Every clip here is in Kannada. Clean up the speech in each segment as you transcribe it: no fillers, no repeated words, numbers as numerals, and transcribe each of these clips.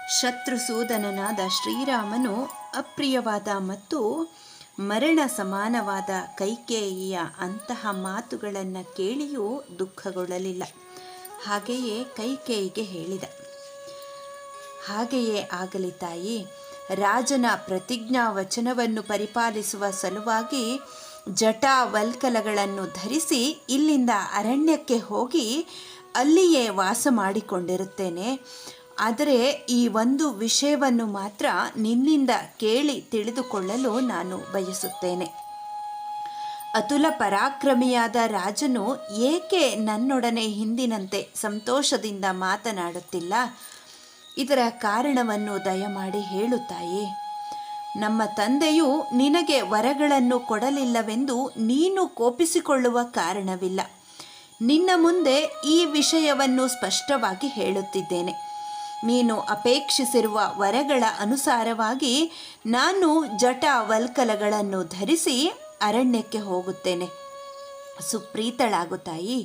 ಶತ್ರುಸೂದನನಾದ ಶ್ರೀರಾಮನು ಅಪ್ರಿಯವಾದ ಮತ್ತು ಮರಣ ಸಮಾನವಾದ ಕೈಕೇಯಿಯ ಅಂತಹ ಮಾತುಗಳನ್ನು ಕೇಳಿಯೂ ದುಃಖಗೊಳ್ಳಲಿಲ್ಲ. ಹಾಗೆಯೇ ಕೈಕೇಯಿಗೆ ಹೇಳಿದ, ಹಾಗೆಯೇ ಆಗಲಿ ತಾಯಿ. ರಾಜನ ಪ್ರತಿಜ್ಞಾ ವಚನವನ್ನು ಪರಿಪಾಲಿಸುವ ಸಲುವಾಗಿ ಜಟಾವಲ್ಕಲಗಳನ್ನು ಧರಿಸಿ ಇಲ್ಲಿಂದ ಅರಣ್ಯಕ್ಕೆ ಹೋಗಿ ಅಲ್ಲಿಯೇ ವಾಸ ಮಾಡಿಕೊಂಡಿರುತ್ತೇನೆ. ಆದರೆ ಈ ಒಂದು ವಿಷಯವನ್ನು ಮಾತ್ರ ನಿನ್ನಿಂದ ಕೇಳಿ ತಿಳಿದುಕೊಳ್ಳಲು ನಾನು ಬಯಸುತ್ತೇನೆ. ಅತುಲ ಪರಾಕ್ರಮಿಯಾದ ರಾಜನು ಏಕೆ ನನ್ನೊಡನೆ ಹಿಂದಿನಂತೆ ಸಂತೋಷದಿಂದ ಮಾತನಾಡುತ್ತಿಲ್ಲ? ಇದರ ಕಾರಣವನ್ನು ದಯಮಾಡಿ ಹೇಳುತ್ತಾಯೇ. ನಮ್ಮ ತಂದೆಯು ನಿನಗೆ ವರಗಳನ್ನು ಕೊಡಲಿಲ್ಲವೆಂದು ನೀನು ಕೋಪಿಸಿಕೊಳ್ಳುವ ಕಾರಣವಿಲ್ಲ. ನಿನ್ನ ಮುಂದೆ ಈ ವಿಷಯವನ್ನು ಸ್ಪಷ್ಟವಾಗಿ ಹೇಳುತ್ತಿದ್ದೇನೆ. ನೀನು ಅಪೇಕ್ಷಿಸಿರುವ ವರಗಳ ಅನುಸಾರವಾಗಿ ನಾನು ಜಟಾವಲ್ಕಲಗಳನ್ನು ಧರಿಸಿ ಅರಣ್ಯಕ್ಕೆ ಹೋಗುತ್ತೇನೆ. ಸುಪ್ರೀತಳಾಗು ತಾಯಿ.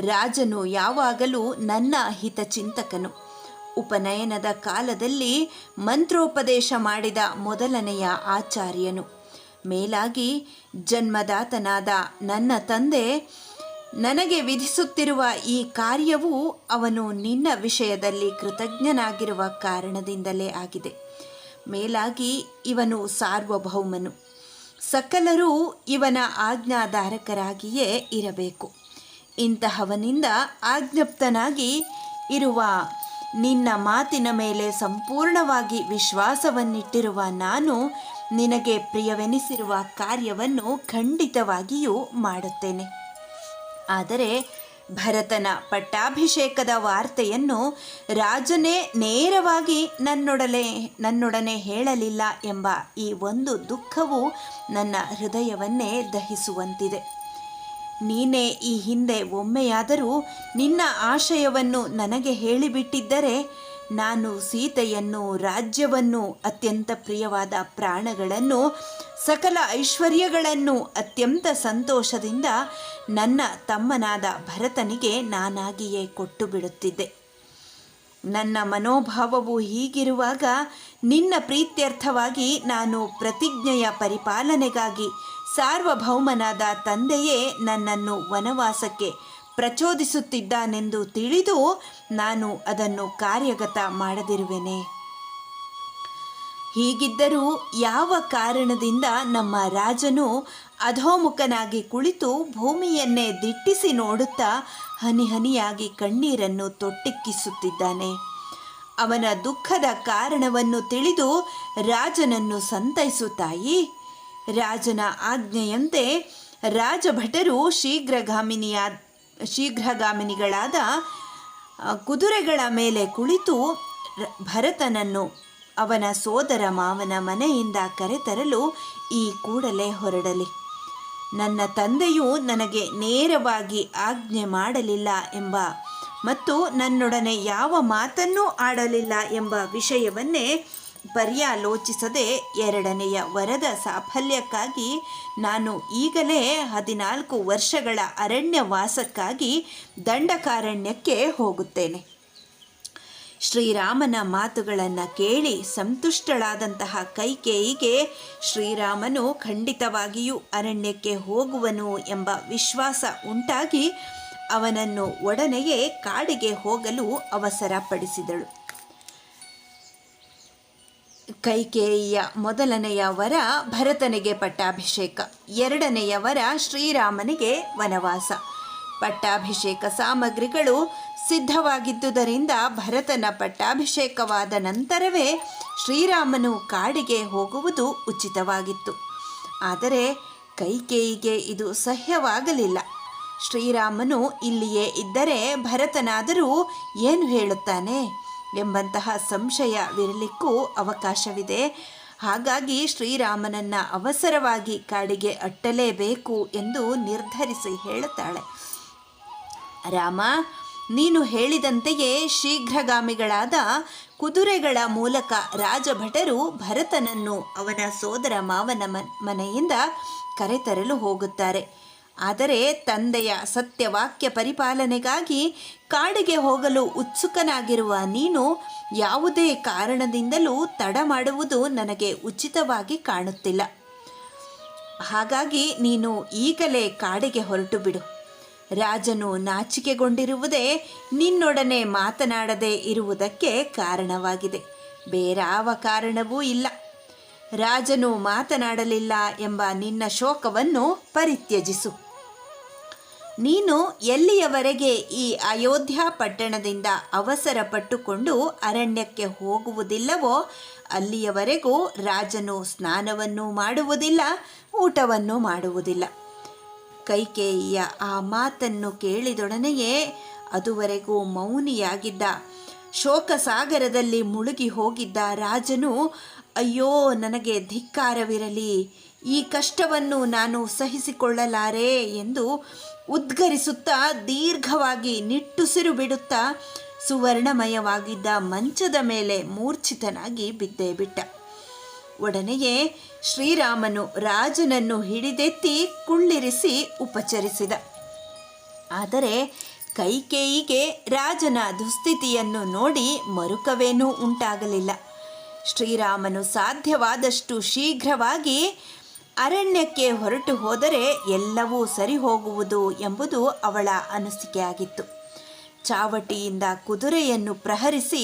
ರಾಜನು ಯಾವಾಗಲೂ ನನ್ನ ಹಿತಚಿಂತಕನು. ಉಪನಯನದ ಕಾಲದಲ್ಲಿ ಮಂತ್ರೋಪದೇಶ ಮಾಡಿದ ಮೊದಲನೆಯ ಆಚಾರ್ಯನು. ಮೇಲಾಗಿ ಜನ್ಮದಾತನಾದ ನನ್ನ ತಂದೆ ನನಗೆ ವಿಧಿಸುತ್ತಿರುವ ಈ ಕಾರ್ಯವು ಅವನು ನಿನ್ನ ವಿಷಯದಲ್ಲಿ ಕೃತಜ್ಞನಾಗಿರುವ ಕಾರಣದಿಂದಲೇ ಆಗಿದೆ. ಮೇಲಾಗಿ ಇವನು ಸಾರ್ವಭೌಮನು. ಸಕಲರೂ ಇವನ ಆಜ್ಞಾಧಾರಕರಾಗಿಯೇ ಇರಬೇಕು. ಇಂತಹವನಿಂದ ಆಜ್ಞಪ್ತನಾಗಿ ಇರುವ ನಿನ್ನ ಮಾತಿನ ಮೇಲೆ ಸಂಪೂರ್ಣವಾಗಿ ವಿಶ್ವಾಸವನ್ನಿಟ್ಟಿರುವ ನಾನು ನಿನಗೆ ಪ್ರಿಯವೆನಿಸಿರುವ ಕಾರ್ಯವನ್ನು ಖಂಡಿತವಾಗಿಯೂ ಮಾಡುತ್ತೇನೆ. ಆದರೆ ಭರತನ ಪಟ್ಟಾಭಿಷೇಕದ ವಾರ್ತೆಯನ್ನು ರಾಜನೇ ನೇರವಾಗಿ ನನ್ನೊಡನೆ ಹೇಳಲಿಲ್ಲ ಎಂಬ ಈ ಒಂದು ದುಃಖವು ನನ್ನ ಹೃದಯವನ್ನೇ ದಹಿಸುವಂತಿದೆ. ನೀನೇ ಈ ಹಿಂದೆ ಒಮ್ಮೆಯಾದರೂ ನಿನ್ನ ಆಶಯವನ್ನು ನನಗೆ ಹೇಳಿಬಿಟ್ಟಿದ್ದರೆ ನಾನು ಸೀತೆಯನ್ನು, ರಾಜ್ಯವನ್ನು, ಅತ್ಯಂತ ಪ್ರಿಯವಾದ ಪ್ರಾಣಗಳನ್ನು, ಸಕಲ ಐಶ್ವರ್ಯಗಳನ್ನು ಅತ್ಯಂತ ಸಂತೋಷದಿಂದ ನನ್ನ ತಮ್ಮನಾದ ಭರತನಿಗೆ ನಾನಾಗಿಯೇ ಕೊಟ್ಟು ಬಿಡುತ್ತಿದ್ದೆ. ನನ್ನ ಮನೋಭಾವವು ಹೀಗಿರುವಾಗ ನಿನ್ನ ಪ್ರೀತ್ಯರ್ಥವಾಗಿ ನಾನು ಪ್ರತಿಜ್ಞೆಯ ಪರಿಪಾಲನೆಗಾಗಿ ಸಾರ್ವಭೌಮನಾದ ತಂದೆಯೇ ನನ್ನನ್ನು ವನವಾಸಕ್ಕೆ ಪ್ರಚೋದಿಸುತ್ತಿದ್ದಾನೆಂದು ತಿಳಿದು ನಾನು ಅದನ್ನು ಕಾರ್ಯಗತ ಮಾಡದಿರುವೆನೆ. ಹೀಗಿದ್ದರೂ ಯಾವ ಕಾರಣದಿಂದ ನಮ್ಮ ರಾಜನು ಅಧೋಮುಖನಾಗಿ ಕುಳಿತು ಭೂಮಿಯನ್ನೇ ದಿಟ್ಟಿಸಿ ನೋಡುತ್ತಾ ಹನಿ ಹನಿಯಾಗಿ ಕಣ್ಣೀರನ್ನು ತೊಟ್ಟಿಕ್ಕಿಸುತ್ತಿದ್ದಾನೆ? ಅವನ ದುಃಖದ ಕಾರಣವನ್ನು ತಿಳಿದು ರಾಜನನ್ನು ಸಂತೈಸುತ್ತಾಯಿ. ರಾಜನ ಆಜ್ಞೆಯಂತೆ ರಾಜಭಟರು ಶೀಘ್ರಗಾಮಿನಿಗಳಾದ ಕುದುರೆಗಳ ಮೇಲೆ ಕುಳಿತು ಭರತನನ್ನು ಅವನ ಸೋದರ ಮಾವನ ಮನೆಯಿಂದ ಕರೆತರಲು ಈ ಕೂಡಲೇ ಹೊರಡಲಿ. ನನ್ನ ತಂದೆಯು ನನಗೆ ನೇರವಾಗಿ ಆಜ್ಞೆ ಮಾಡಲಿಲ್ಲ ಎಂಬ ಮತ್ತು ನನ್ನೊಡನೆ ಯಾವ ಮಾತನ್ನೂ ಆಡಲಿಲ್ಲ ಎಂಬ ವಿಷಯವನ್ನೇ ಪರ್ಯಾಲೋಚಿಸದೆ ಎರಡನೆಯ ವರದ ಸಾಫಲ್ಯಕ್ಕಾಗಿ ನಾನು ಈಗಲೇ 14 ವರ್ಷಗಳ ಅರಣ್ಯವಾಸಕ್ಕಾಗಿ ದಂಡಕಾರಣ್ಯಕ್ಕೆ ಹೋಗುತ್ತೇನೆ. ಶ್ರೀರಾಮನ ಮಾತುಗಳನ್ನು ಕೇಳಿ ಸಂತುಷ್ಟಳಾದಂತಹ ಕೈಕೇಯಿಗೆ ಶ್ರೀರಾಮನು ಖಂಡಿತವಾಗಿಯೂ ಅರಣ್ಯಕ್ಕೆ ಹೋಗುವನು ಎಂಬ ವಿಶ್ವಾಸ ಉಂಟಾಗಿ ಅವನನ್ನು ಒಡನೆಯೇ ಕಾಡಿಗೆ ಹೋಗಲು ಅವಸರಪಡಿಸಿದಳು. ಕೈಕೇಯಿಯ ಮೊದಲನೆಯ ವರ ಭರತನಿಗೆ ಪಟ್ಟಾಭಿಷೇಕ, ಎರಡನೆಯ ವರ ಶ್ರೀರಾಮನಿಗೆ ವನವಾಸ. ಪಟ್ಟಾಭಿಷೇಕ ಸಾಮಗ್ರಿಗಳು ಸಿದ್ಧವಾಗಿದ್ದುದರಿಂದ ಭರತನ ಪಟ್ಟಾಭಿಷೇಕವಾದ ನಂತರವೇ ಶ್ರೀರಾಮನು ಕಾಡಿಗೆ ಹೋಗುವುದು ಉಚಿತವಾಗಿತ್ತು. ಆದರೆ ಕೈಕೇಯಿಗೆ ಇದು ಸಹ್ಯವಾಗಲಿಲ್ಲ. ಶ್ರೀರಾಮನು ಇಲ್ಲಿಯೇ ಇದ್ದರೆ ಭರತನಾದರೂ ಏನು ಹೇಳುತ್ತಾನೆ ಎಂಬಂತಹ ಸಂಶಯವಿರಲಿಕ್ಕೂ ಅವಕಾಶವಿದೆ. ಹಾಗಾಗಿ ಶ್ರೀರಾಮನನ್ನು ಅವಸರವಾಗಿ ಕಾಡಿಗೆ ಅಟ್ಟಲೇಬೇಕು ಎಂದು ನಿರ್ಧರಿಸಿ ಹೇಳುತ್ತಾಳೆ, ರಾಮ, ನೀನು ಹೇಳಿದಂತೆಯೇ ಶೀಘ್ರಗಾಮಿಗಳಾದ ಕುದುರೆಗಳ ಮೂಲಕ ರಾಜಭಟರು ಭರತನನ್ನು ಅವನ ಸೋದರ ಮಾವನ ಮನೆಯಿಂದ ಕರೆತರಲು ಹೋಗುತ್ತಾರೆ. ಆದರೆ ತಂದೆಯ ಸತ್ಯವಾಕ್ಯ ಪರಿಪಾಲನೆಗಾಗಿ ಕಾಡಿಗೆ ಹೋಗಲು ಉತ್ಸುಕನಾಗಿರುವ ನೀನು ಯಾವುದೇ ಕಾರಣದಿಂದಲೂ ತಡ ಮಾಡುವುದು ನನಗೆ ಉಚಿತವಾಗಿ ಕಾಣುತ್ತಿಲ್ಲ. ಹಾಗಾಗಿ ನೀನು ಈಗಲೇ ಕಾಡಿಗೆ ಹೊರಟು ಬಿಡು. ರಾಜನು ನಾಚಿಕೆಗೊಂಡಿರುವುದೇ ನಿನ್ನೊಡನೆ ಮಾತನಾಡದೇ ಇರುವುದಕ್ಕೆ ಕಾರಣವಾಗಿದೆ, ಬೇರಾವ ಕಾರಣವೂ ಇಲ್ಲ. ರಾಜನು ಮಾತನಾಡಲಿಲ್ಲ ಎಂಬ ನಿನ್ನ ಶೋಕವನ್ನು ಪರಿತ್ಯಜಿಸು. ನೀನು ಎಲ್ಲಿಯವರೆಗೆ ಈ ಅಯೋಧ್ಯ ಪಟ್ಟಣದಿಂದ ಅವಸರ ಪಟ್ಟುಕೊಂಡು ಅರಣ್ಯಕ್ಕೆ ಹೋಗುವುದಿಲ್ಲವೋ ಅಲ್ಲಿಯವರೆಗೂ ರಾಜನು ಸ್ನಾನವನ್ನು ಮಾಡುವುದಿಲ್ಲ, ಊಟವನ್ನು ಮಾಡುವುದಿಲ್ಲ. ಕೈಕೇಯಿಯ ಆ ಮಾತನ್ನು ಕೇಳಿದೊಡನೆಯೇ ಅದುವರೆಗೂ ಮೌನಿಯಾಗಿದ್ದ, ಶೋಕಸಾಗರದಲ್ಲಿ ಮುಳುಗಿ ಹೋಗಿದ್ದ ರಾಜನು, ಅಯ್ಯೋ ನನಗೆ ಧಿಕ್ಕಾರವಿರಲಿ, ಈ ಕಷ್ಟವನ್ನು ನಾನು ಸಹಿಸಿಕೊಳ್ಳಲಾರೆ ಎಂದು ಉದ್ಗರಿಸುತ್ತಾ ದೀರ್ಘವಾಗಿ ನಿಟ್ಟುಸಿರು ಬಿಡುತ್ತಾ ಸುವರ್ಣಮಯವಾಗಿದ್ದ ಮಂಚದ ಮೇಲೆ ಮೂರ್ಛಿತನಾಗಿ ಬಿದ್ದೇ ಬಿಟ್ಟ. ಒಡನೆಯೇ ಶ್ರೀರಾಮನು ರಾಜನನ್ನು ಹಿಡಿದೆತ್ತಿ ಕುಳ್ಳಿರಿಸಿ ಉಪಚರಿಸಿದ. ಆದರೆ ಕೈಕೇಯಿಗೆ ರಾಜನ ದುಸ್ಥಿತಿಯನ್ನು ನೋಡಿ ಮರುಕವೇನೂ ಉಂಟಾಗಲಿಲ್ಲ. ಶ್ರೀರಾಮನು ಸಾಧ್ಯವಾದಷ್ಟು ಶೀಘ್ರವಾಗಿ ಅರಣ್ಯಕ್ಕೆ ಹೊರಟು ಹೋದರೆ ಎಲ್ಲವೂ ಸರಿ ಹೋಗುವುದು ಎಂಬುದು ಅವಳ ಅನಿಸಿಕೆಯಾಗಿತ್ತು. ಚಾವಟಿಯಿಂದ ಕುದುರೆಯನ್ನು ಪ್ರಹರಿಸಿ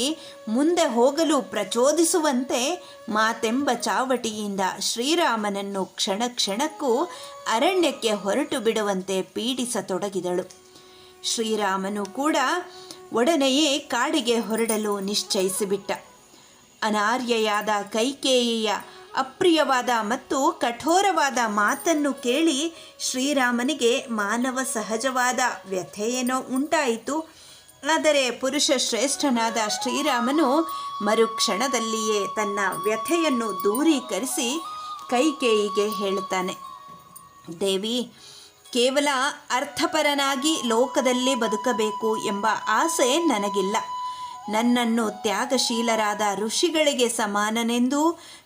ಮುಂದೆ ಹೋಗಲು ಪ್ರಚೋದಿಸುವಂತೆ ಮಾತೆಂಬ ಚಾವಟಿಯಿಂದ ಶ್ರೀರಾಮನನ್ನು ಕ್ಷಣ ಕ್ಷಣಕ್ಕೂ ಅರಣ್ಯಕ್ಕೆ ಹೊರಟು ಬಿಡುವಂತೆ ಪೀಡಿಸತೊಡಗಿದಳು. ಶ್ರೀರಾಮನು ಕೂಡ ಒಡನೆಯೇ ಕಾಡಿಗೆ ಹೊರಡಲು ನಿಶ್ಚಯಿಸಿಬಿಟ್ಟ. ಅನಾರ್ಯೆಯಾದ ಕೈಕೇಯಿಯ ಅಪ್ರಿಯವಾದ ಮತ್ತು ಕಠೋರವಾದ ಮಾತನ್ನು ಕೇಳಿ ಶ್ರೀರಾಮನಿಗೆ ಮಾನವ ಸಹಜವಾದ ವ್ಯಥೆಯೇನೋ ಉಂಟಾಯಿತು. ಆದರೆ ಪುರುಷ ಶ್ರೇಷ್ಠನಾದ ಶ್ರೀರಾಮನು ಮರುಕ್ಷಣದಲ್ಲಿಯೇ ತನ್ನ ವ್ಯಥೆಯನ್ನು ದೂರೀಕರಿಸಿ ಕೈಕೇಯಿಗೆ ಹೇಳುತ್ತಾನೆ, ದೇವಿ, ಕೇವಲ ಅರ್ಥಪರನಾಗಿ ಲೋಕದಲ್ಲಿ ಬದುಕಬೇಕು ಎಂಬ ಆಸೆ ನನಗಿಲ್ಲ. ನನ್ನನ್ನು ತ್ಯಾಗಶೀಲರಾದ ಋಷಿಗಳಿಗೆ ಸಮಾನನೆಂದೂ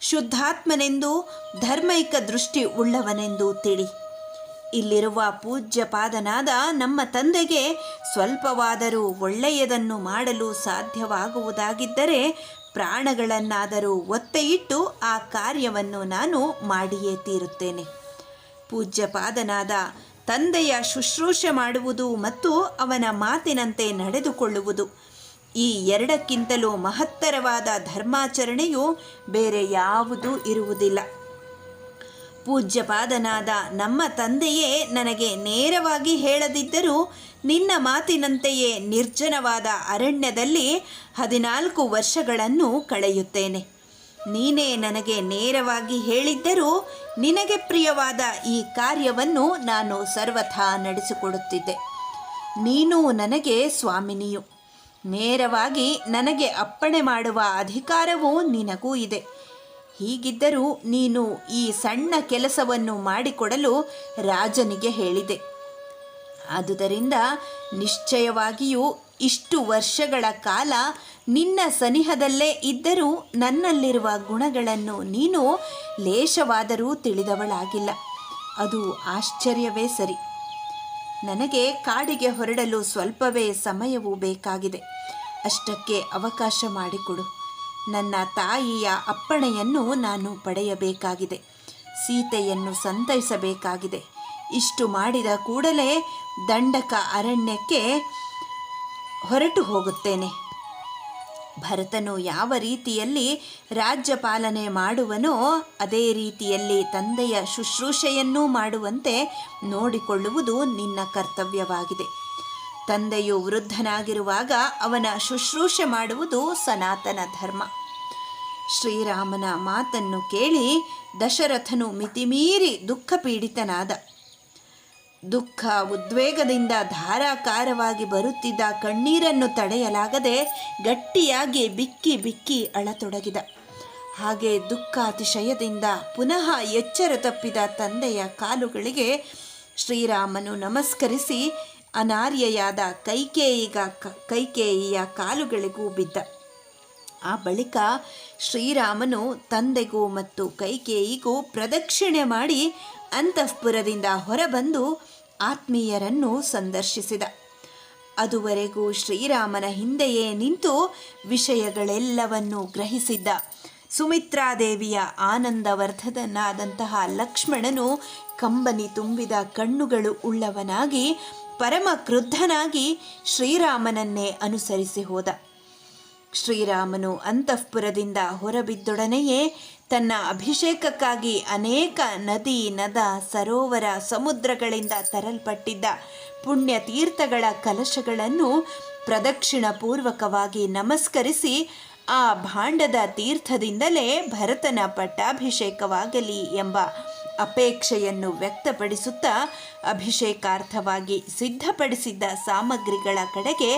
ಶುದ್ಧಾತ್ಮನೆಂದೂ ಧರ್ಮೈಕ ದೃಷ್ಟಿ ಉಳ್ಳವನೆಂದೂ ತಿಳಿ. ಇಲ್ಲಿರುವ ಪೂಜ್ಯಪಾದನಾದ ನಮ್ಮ ತಂದೆಗೆ ಸ್ವಲ್ಪವಾದರೂ ಒಳ್ಳೆಯದನ್ನು ಮಾಡಲು ಸಾಧ್ಯವಾಗುವುದಾಗಿದ್ದರೆ ಪ್ರಾಣಗಳನ್ನಾದರೂ ಒತ್ತೆಯಿಟ್ಟು ಆ ಕಾರ್ಯವನ್ನು ನಾನು ಮಾಡಿಯೇ ತೀರುತ್ತೇನೆ. ಪೂಜ್ಯಪಾದನಾದ ತಂದೆಯ ಶುಶ್ರೂಷೆ ಮಾಡುವುದು ಮತ್ತು ಅವನ ಮಾತಿನಂತೆ ನಡೆದುಕೊಳ್ಳುವುದು, ಈ ಎರಡಕ್ಕಿಂತಲೂ ಮಹತ್ತರವಾದ ಧರ್ಮಾಚರಣೆಯು ಬೇರೆ ಯಾವುದೂ ಇರುವುದಿಲ್ಲ. ಪೂಜ್ಯಪಾದನಾದ ನಮ್ಮ ತಂದೆಯೇ ನನಗೆ ನೇರವಾಗಿ ಹೇಳದಿದ್ದರೂ ನಿನ್ನ ಮಾತಿನಂತೆಯೇ ನಿರ್ಜನವಾದ ಅರಣ್ಯದಲ್ಲಿ 14 ವರ್ಷಗಳನ್ನು ಕಳೆಯುತ್ತೇನೆ. ನೀನೇ ನನಗೆ ನೇರವಾಗಿ ಹೇಳಿದ್ದರೂ ನಿನಗೆ ಪ್ರಿಯವಾದ ಈ ಕಾರ್ಯವನ್ನು ನಾನು ಸರ್ವಥಾ ನಡೆಸಿಕೊಡುತ್ತಿದ್ದೆ. ನೀನು ನನಗೆ ಸ್ವಾಮಿನಿಯು. ನೇರವಾಗಿ ನನಗೆ ಅಪ್ಪಣೆ ಮಾಡುವ ಅಧಿಕಾರವೂ ನಿನಗೂ ಇದೆ. ಹೀಗಿದ್ದರೂ ನೀನು ಈ ಸಣ್ಣ ಕೆಲಸವನ್ನು ಮಾಡಿಕೊಡಲು ರಾಜನಿಗೆ ಹೇಳಿದೆ. ಆದುದರಿಂದ ನಿಶ್ಚಯವಾಗಿಯೂ ಇಷ್ಟು ವರ್ಷಗಳ ಕಾಲ ನಿನ್ನ ಸನಿಹದಲ್ಲೇ ಇದ್ದರೂ ನನ್ನಲ್ಲಿರುವ ಗುಣಗಳನ್ನು ನೀನು ಲೇಶವಾದರೂ ತಿಳಿದವಳಾಗಿಲ್ಲ. ಅದು ಆಶ್ಚರ್ಯವೇ ಸರಿ. ನನಗೆ ಕಾಡಿಗೆ ಹೊರಡಲು ಸ್ವಲ್ಪವೇ ಸಮಯವೂ ಬೇಕಾಗಿದೆ. ಅಷ್ಟಕ್ಕೆ ಅವಕಾಶ ಮಾಡಿಕೊಡು. ನನ್ನ ತಾಯಿಯ ಅಪ್ಪಣೆಯನ್ನು ನಾನು ಪಡೆಯಬೇಕಾಗಿದೆ. ಸೀತೆಯನ್ನು ಸಂತೈಸಬೇಕಾಗಿದೆ. ಇಷ್ಟು ಮಾಡಿದ ಕೂಡಲೇ ದಂಡಕ ಅರಣ್ಯಕ್ಕೆ ಹೊರಟು ಹೋಗುತ್ತೇನೆ. ಭರತನು ಯಾವ ರೀತಿಯಲ್ಲಿ ರಾಜ್ಯಪಾಲನೆ ಮಾಡುವನೋ ಅದೇ ರೀತಿಯಲ್ಲಿ ತಂದೆಯ ಶುಶ್ರೂಷೆಯನ್ನೂ ಮಾಡುವಂತೆ ನೋಡಿಕೊಳ್ಳುವುದು ನಿನ್ನ ಕರ್ತವ್ಯವಾಗಿದೆ. ತಂದೆಯು ವೃದ್ಧನಾಗಿರುವಾಗ ಅವನ ಶುಶ್ರೂಷೆ ಮಾಡುವುದು ಸನಾತನ ಧರ್ಮ. ಶ್ರೀರಾಮನ ಮಾತನ್ನು ಕೇಳಿ ದಶರಥನು ಮಿತಿಮೀರಿ ದುಃಖಪೀಡಿತನಾದ. ದುಃಖ ಉದ್ವೇಗದಿಂದ ಧಾರಾಕಾರವಾಗಿ ಬರುತ್ತಿದ್ದ ಕಣ್ಣೀರನ್ನು ತಡೆಯಲಾಗದೆ ಗಟ್ಟಿಯಾಗಿ ಬಿಕ್ಕಿ ಬಿಕ್ಕಿ ಅಳತೊಡಗಿದ. ಹಾಗೆ ದುಃಖಾತಿಶಯದಿಂದ ಪುನಃ ಎಚ್ಚರ ತಪ್ಪಿದ ತಂದೆಯ ಕಾಲುಗಳಿಗೆ ಶ್ರೀರಾಮನು ನಮಸ್ಕರಿಸಿ ಅನಾರ್ಯೆಯಾದ ಕೈಕೇಯಿಯ ಕಾಲುಗಳಿಗೂ ಬಿದ್ದ. ಆ ಬಳಿಕ ಶ್ರೀರಾಮನು ತಂದೆಗೂ ಮತ್ತು ಕೈಕೇಯಿಗೂ ಪ್ರದಕ್ಷಿಣೆ ಮಾಡಿ ಅಂತಃಪುರದಿಂದ ಹೊರಬಂದು ಆತ್ಮೀಯರನ್ನು ಸಂದರ್ಶಿಸಿದ. ಅದುವರೆಗೂ ಶ್ರೀರಾಮನ ಹಿಂದೆಯೇ ನಿಂತು ವಿಷಯಗಳೆಲ್ಲವನ್ನೂ ಗ್ರಹಿಸಿದ್ದ ಸುಮಿತ್ರಾದೇವಿಯ ಆನಂದವರ್ಧದನಾದಂತಹ ಲಕ್ಷ್ಮಣನು ಕಂಬನಿ ತುಂಬಿದ ಕಣ್ಣುಗಳು ಉಳ್ಳವನಾಗಿ ಪರಮ ಕ್ರುದ್ಧನಾಗಿ ಶ್ರೀರಾಮನನ್ನೇ ಅನುಸರಿಸಿ ಹೋದ. ಶ್ರೀರಾಮನು ಅಂತಃಪುರದಿಂದ ಹೊರಬಿದ್ದೊಡನೆಯೇ ತನ್ನ ಅಭಿಷೇಕಕ್ಕಾಗಿ ಅನೇಕ ನದಿ, ನದ, ಸರೋವರ, ಸಮುದ್ರಗಳಿಂದ ತರಲ್ಪಟ್ಟಿದ್ದ ಪುಣ್ಯ ತೀರ್ಥಗಳ ಕಲಶಗಳನ್ನು ಪ್ರದಕ್ಷಿಣ ಪೂರ್ವಕವಾಗಿ ನಮಸ್ಕರಿಸಿ ಆ ಭಾಂಡದ ತೀರ್ಥದಿಂದಲೇ ಭರತನ ಪಟ್ಟಾಭಿಷೇಕವಾಗಲಿ ಎಂಬ ಅಪೇಕ್ಷೆಯನ್ನು ವ್ಯಕ್ತಪಡಿಸುತ್ತಾ ಅಭಿಷೇಕಾರ್ಥವಾಗಿ ಸಿದ್ಧಪಡಿಸಿದ್ದ ಸಾಮಗ್ರಿಗಳ ಕಡೆಗೆ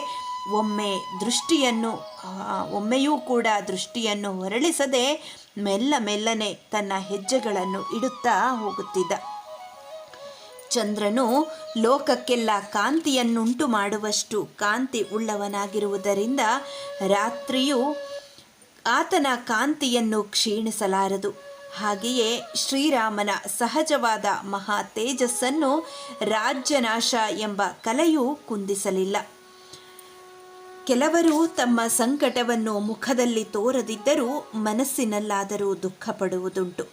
ಒಮ್ಮೆಯೂ ಕೂಡ ದೃಷ್ಟಿಯನ್ನು ಹೊರಳಿಸದೆ ಮೆಲ್ಲನೆ ತನ್ನ ಹೆಜ್ಜೆಗಳನ್ನು ಇಡುತ್ತಾ ಹೋಗುತ್ತಿದ್ದ. ಚಂದ್ರನು ಲೋಕಕ್ಕೆಲ್ಲ ಕಾಂತಿಯನ್ನುಂಟು ಮಾಡುವಷ್ಟು ಕಾಂತಿ ಉಳ್ಳವನಾಗಿರುವುದರಿಂದ ರಾತ್ರಿಯು ಆತನ ಕಾಂತಿಯನ್ನು ಕ್ಷೀಣಿಸಲಾರದು. ಹಾಗೆಯೇ ಶ್ರೀರಾಮನ ಸಹಜವಾದ ಮಹಾ ತೇಜಸ್ಸನ್ನು ರಾಜ್ಯನಾಶ ಎಂಬ ಕಲೆಯು ಕುಂದಿಸಲಿಲ್ಲ. ಕೆಲವರು ತಮ್ಮ ಸಂಕಟವನ್ನು ಮುಖದಲ್ಲಿ ತೋರದಿದ್ದರೂ ಮನಸ್ಸಿನಲ್ಲಾದರೂ ದುಃಖ ಪಡುವುದುಂಟು.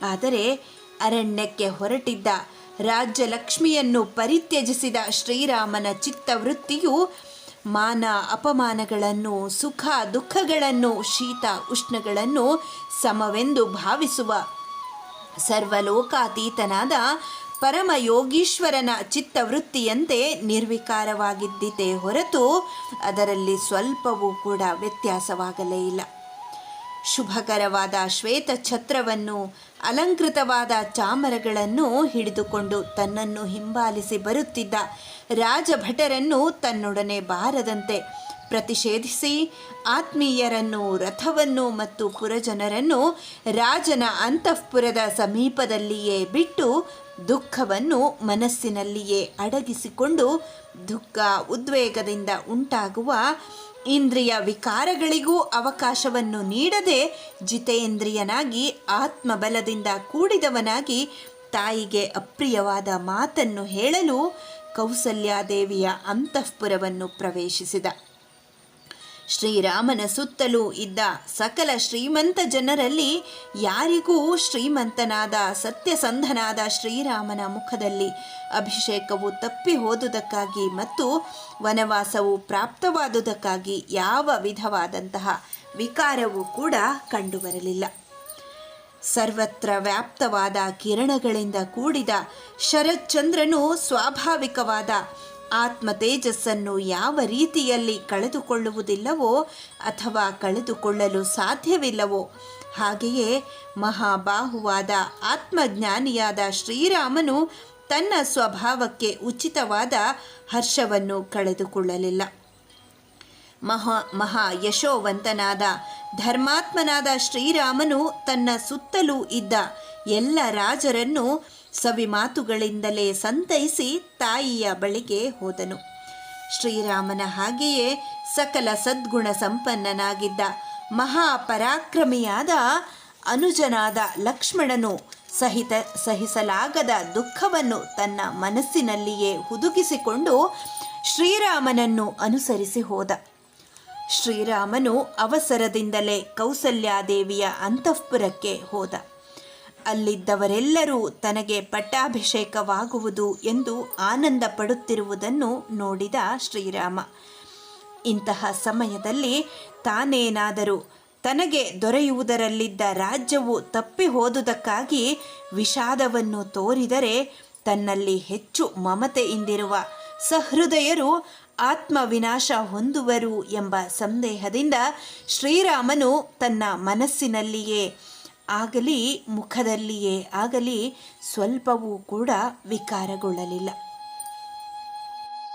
ಆದರೆ ಅರಣ್ಯಕ್ಕೆ ಹೊರಟಿದ್ದ ರಾಜ್ಯಲಕ್ಷ್ಮಿಯನ್ನು ಪರಿತ್ಯಜಿಸಿದ ಶ್ರೀರಾಮನ ಚಿತ್ತವೃತ್ತಿಯು ಮಾನ ಅಪಮಾನಗಳನ್ನು, ಸುಖ ದುಃಖಗಳನ್ನು, ಶೀತ ಉಷ್ಣಗಳನ್ನು ಸಮವೆಂದು ಭಾವಿಸುವ ಸರ್ವಲೋಕಾತೀತನಾದ ಪರಮಯೋಗೀಶ್ವರನ ಚಿತ್ತವೃತ್ತಿಯಂತೆ ನಿರ್ವಿಕಾರವಾಗಿದ್ದಿತೇ ಹೊರತು ಅದರಲ್ಲಿ ಸ್ವಲ್ಪವೂ ಕೂಡ ವ್ಯತ್ಯಾಸವಾಗಲೇ ಇಲ್ಲ. ಶುಭಕರವಾದ ಶ್ವೇತ ಛತ್ರವನ್ನು, ಅಲಂಕೃತವಾದ ಚಾಮರಗಳನ್ನು ಹಿಡಿದುಕೊಂಡು ತನ್ನನ್ನು ಹಿಂಬಾಲಿಸಿ ಬರುತ್ತಿದ್ದ ರಾಜಭಟರನ್ನು ತನ್ನೊಡನೆ ಬಾರದಂತೆ ಪ್ರತಿಷೇಧಿಸಿ ಆತ್ಮೀಯರನ್ನು, ರಥವನ್ನು ಮತ್ತು ಪುರಜನರನ್ನು ರಾಜನ ಅಂತಃಪುರದ ಸಮೀಪದಲ್ಲಿಯೇ ಬಿಟ್ಟು ದುಃಖವನ್ನು ಮನಸ್ಸಿನಲ್ಲಿಯೇ ಅಡಗಿಸಿಕೊಂಡು ದುಃಖ ಉದ್ವೇಗದಿಂದ ಉಂಟಾಗುವ ಇಂದ್ರಿಯ ವಿಕಾರಗಳಿಗೂ ಅವಕಾಶವನ್ನು ನೀಡದೆ ಜಿತೇಂದ್ರಿಯನಾಗಿ ಆತ್ಮಬಲದಿಂದ ಕೂಡಿದವನಾಗಿ ತಾಯಿಗೆ ಅಪ್ರಿಯವಾದ ಮಾತನ್ನು ಹೇಳಲು ಕೌಸಲ್ಯಾದೇವಿಯ ಅಂತಃಪುರವನ್ನು ಪ್ರವೇಶಿಸಿದ. ಶ್ರೀರಾಮನ ಸುತ್ತಲೂ ಇದ್ದ ಸಕಲ ಶ್ರೀಮಂತ ಜನರಲ್ಲಿ ಯಾರಿಗೂ ಶ್ರೀಮಂತನಾದ ಸತ್ಯಸಂಧನಾದ ಶ್ರೀರಾಮನ ಮುಖದಲ್ಲಿ ಅಭಿಷೇಕವು ತಪ್ಪಿ ಹೋದುದಕ್ಕಾಗಿ ಮತ್ತು ವನವಾಸವು ಪ್ರಾಪ್ತವಾದುದಕ್ಕಾಗಿ ಯಾವ ವಿಧವಾದಂತಹ ವಿಕಾರವೂ ಕೂಡ ಕಂಡುಬರಲಿಲ್ಲ. ಸರ್ವತ್ರ ವ್ಯಾಪ್ತವಾದ ಕಿರಣಗಳಿಂದ ಕೂಡಿದ ಶರತ್ಚಂದ್ರನು ಸ್ವಾಭಾವಿಕವಾದ ಆತ್ಮ ತೇಜಸ್ಸನ್ನು ಯಾವ ರೀತಿಯಲ್ಲಿ ಕಳೆದುಕೊಳ್ಳುವುದಿಲ್ಲವೋ ಅಥವಾ ಕಳೆದುಕೊಳ್ಳಲು ಸಾಧ್ಯವಿಲ್ಲವೋ ಹಾಗೆಯೇ ಮಹಾಬಾಹುವಾದ ಆತ್ಮಜ್ಞಾನಿಯಾದ ಶ್ರೀರಾಮನು ತನ್ನ ಸ್ವಭಾವಕ್ಕೆ ಉಚಿತವಾದ ಹರ್ಷವನ್ನು ಕಳೆದುಕೊಳ್ಳಲಿಲ್ಲ. ಮಹಾ ಯಶೋವಂತನಾದ ಧರ್ಮಾತ್ಮನಾದ ಶ್ರೀರಾಮನು ತನ್ನ ಸುತ್ತಲೂ ಇದ್ದ ಎಲ್ಲ ರಾಜರನ್ನು ಸವಿಮಾತುಗಳಿಂದಲೇ ಸಂತೈಸಿ ತಾಯಿಯ ಬಳಿಗೆ ಹೋದನು. ಶ್ರೀರಾಮನ ಹಾಗೆಯೇ ಸಕಲ ಸದ್ಗುಣ ಸಂಪನ್ನನಾಗಿದ್ದ ಮಹಾಪರಾಕ್ರಮಿಯಾದ ಅನುಜನಾದ ಲಕ್ಷ್ಮಣನು ಸಹಿಸಲಾಗದ ದುಃಖವನ್ನು ತನ್ನ ಮನಸ್ಸಿನಲ್ಲಿಯೇ ಹುದುಗಿಸಿಕೊಂಡು ಶ್ರೀರಾಮನನ್ನು ಅನುಸರಿಸಿ ಹೋದ. ಶ್ರೀರಾಮನು ಅವಸರದಿಂದಲೇ ಕೌಸಲ್ಯಾದೇವಿಯ ಅಂತಃಪುರಕ್ಕೆ ಹೋದ. ಅಲ್ಲಿದ್ದವರೆಲ್ಲರೂ ತನಗೆ ಪಟ್ಟಾಭಿಷೇಕವಾಗುವುದು ಎಂದು ಆನಂದ ಪಡುತ್ತಿರುವುದನ್ನು ನೋಡಿದ ಶ್ರೀರಾಮ ಇಂತಹ ಸಮಯದಲ್ಲಿ ತಾನೇನಾದರೂ ತನಗೆ ದೊರೆಯುವುದರಲ್ಲಿದ್ದ ರಾಜ್ಯವು ತಪ್ಪಿ ಹೋದುದಕ್ಕಾಗಿ ವಿಷಾದವನ್ನು ತೋರಿದರೆ ತನ್ನಲ್ಲಿ ಹೆಚ್ಚು ಮಮತೆಯಿಂದಿರುವ ಸಹೃದಯರು ಆತ್ಮವಿನಾಶ ಹೊಂದುವರು ಎಂಬ ಸಂದೇಹದಿಂದ ಶ್ರೀರಾಮನು ತನ್ನ ಮನಸ್ಸಿನಲ್ಲಿಯೇ ಆಗಲಿ ಮುಖದಲ್ಲಿಯೇ ಆಗಲಿ ಸ್ವಲ್ಪವೂ ಕೂಡ ವಿಕಾರಗೊಳ್ಳಲಿಲ್ಲ.